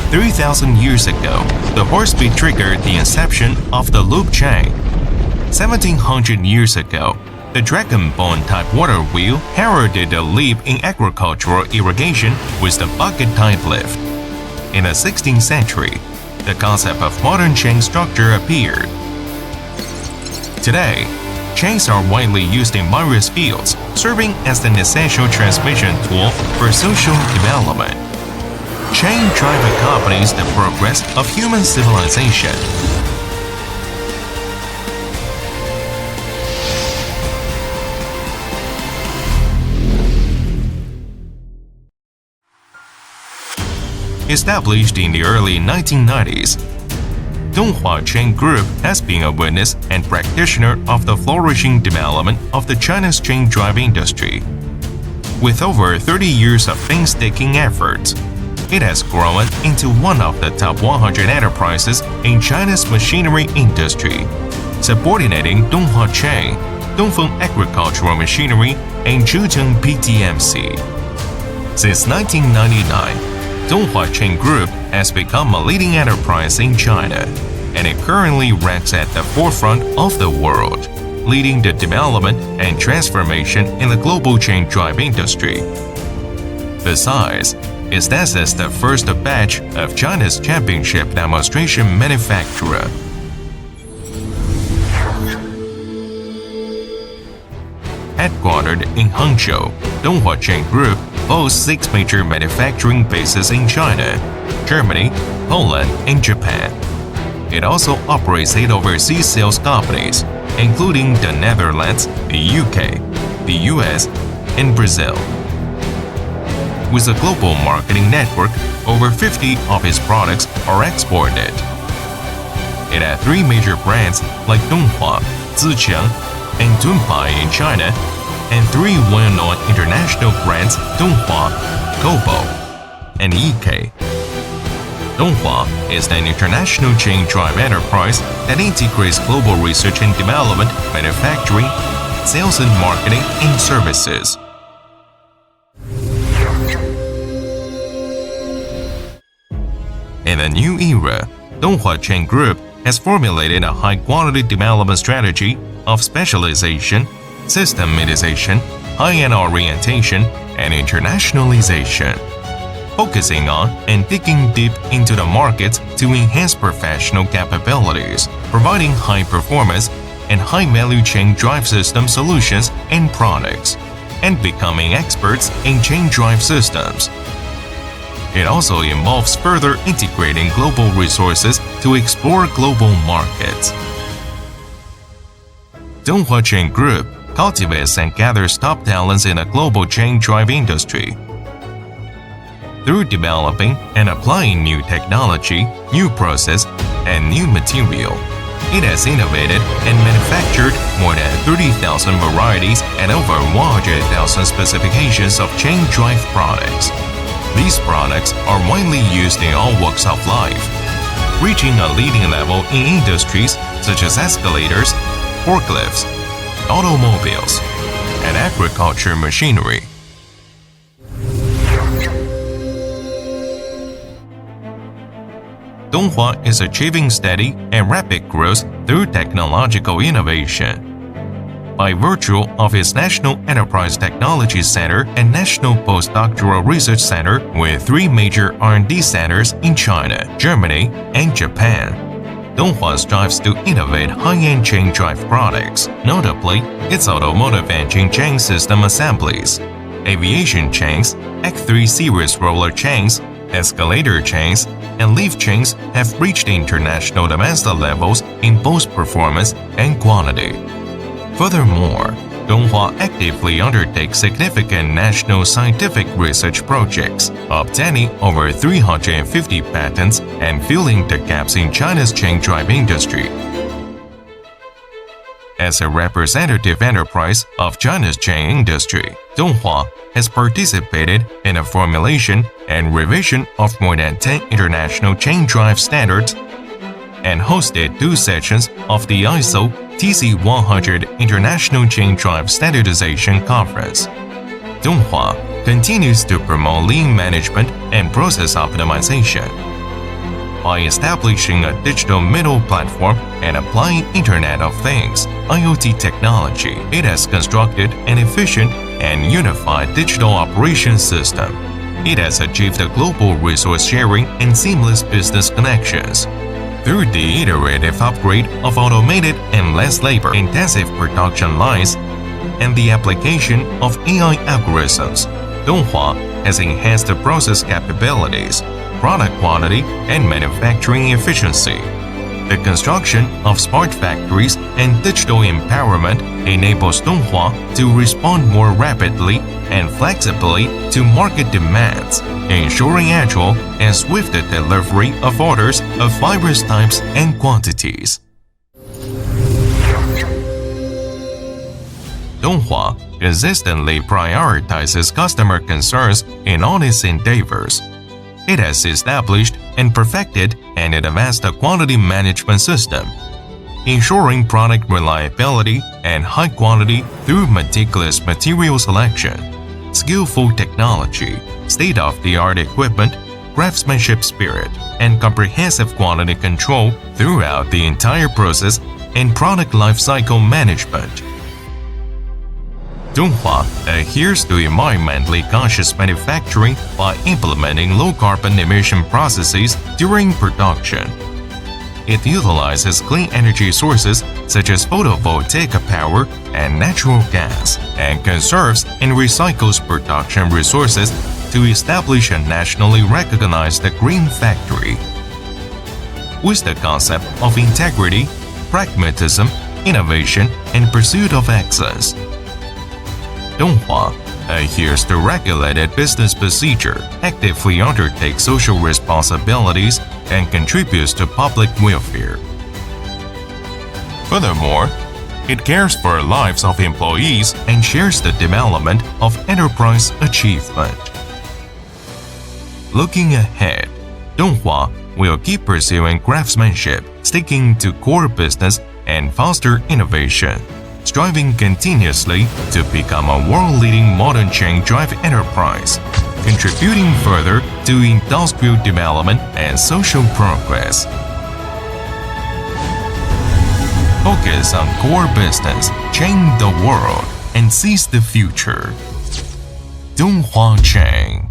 3,000 years ago, the horse-bit triggered the inception of the loop chain. 1,700 years ago, the dragon-bone type water wheel heralded a leap in agricultural irrigation with the bucket-type lift. In the 16th century, the concept of modern chain structure appeared. Today, chains are widely used in various fields, serving as an essential transmission tool for social development. Chain drive accompanies the progress of human civilization. Established in the early 1990s, Donghua Chain Group has been a witness and practitioner of the flourishing development of the China's chain drive industry. With over 30 years of painstaking efforts, it has grown into one of the top 100 enterprises in China's machinery industry, subordinating Donghua Chain, Dongfeng Agricultural Machinery, and Zhucheng PTMC. Since 1999, Donghua Chain Group has become a leading enterprise in China, and it currently ranks at the forefront of the world, leading the development and transformation in the global chain drive industry. Besides, it stands as the first batch of China's championship demonstration manufacturer. Headquartered in Hangzhou, Donghua Chain Group boasts 6 major manufacturing bases in China, Germany, Poland, and Japan. It also operates 8 overseas sales companies, including the Netherlands, the UK, the US, and Brazil. With a global marketing network, over 50 of its products are exported. It has 3 major brands like Donghua, Ziqiang, and Dunpai in China, and 3 well-known international brands Donghua, Kobo, and EK. Donghua is an international chain drive enterprise that integrates global research and development, manufacturing, sales and marketing, and services. In the new era, Donghua Chain Group has formulated a high-quality development strategy of specialization, systematization, high-end orientation, and internationalization, focusing on and digging deep into the markets to enhance professional capabilities, providing high-performance and high-value chain drive system solutions and products, and becoming experts in chain drive systems. It also involves further integrating global resources to explore global markets. Donghua Chain Group cultivates and gathers top talents in the global chain drive industry. Through developing and applying new technology, new process, and new material, it has innovated and manufactured more than 30,000 varieties and over 100,000 specifications of chain drive products. These products are widely used in all walks of life, reaching a leading level in industries such as escalators, forklifts, automobiles, and agriculture machinery. Donghua is achieving steady and rapid growth through technological innovation. By virtue of its National Enterprise Technology Center and National Postdoctoral Research Center with 3 major R&D centers in China, Germany, and Japan, Donghua strives to innovate high-end chain drive products, notably its automotive engine chain system assemblies, aviation chains, X3 series roller chains, escalator chains, and leaf chains have reached international domestic levels in both performance and quality. Furthermore, Donghua actively undertakes significant national scientific research projects, obtaining over 350 patents and filling the gaps in China's chain drive industry. As a representative enterprise of China's chain industry, Donghua has participated in the formulation and revision of more than 10 international chain drive standards and hosted 2 sessions of the ISO TC100 International Chain Drive Standardization Conference. Donghua continues to promote lean management and process optimization. by establishing a digital middle platform and applying Internet of Things (IoT) technology. It has constructed an efficient and unified digital operation system. It has achieved a global resource sharing and seamless business connections. Through the iterative upgrade of automated and less labor-intensive production lines and the application of AI algorithms, Donghua has enhanced the process capabilities, product quality, and manufacturing efficiency. The construction of smart factories and digital empowerment enables Donghua to respond more rapidly and flexibly to market demands, ensuring agile and swift delivery of orders of various types and quantities. Donghua consistently prioritizes customer concerns in all its endeavors. It has established and perfected an advanced quality management system, ensuring product reliability and high quality through meticulous material selection, skillful technology, state-of-the-art equipment, craftsmanship spirit, and comprehensive quality control throughout the entire process and product lifecycle management. Donghua adheres to environmentally conscious manufacturing by implementing low-carbon emission processes during production. It utilizes clean energy sources such as photovoltaic power and natural gas, and conserves and recycles production resources to establish a nationally recognized green factory. With the concept of integrity, pragmatism, innovation, and pursuit of excellence, Donghua adheres to regulated business procedure, actively undertakes social responsibilities, and contributes to public welfare. Furthermore, it cares for the lives of employees and shares the development of enterprise achievement. Looking ahead, Donghua will keep pursuing craftsmanship, sticking to core business, and foster innovation, striving continuously to become a world-leading modern chain drive enterprise, contributing further to industrial development and social progress. Focus on core business, change the world, and seize the future. Donghua Chain.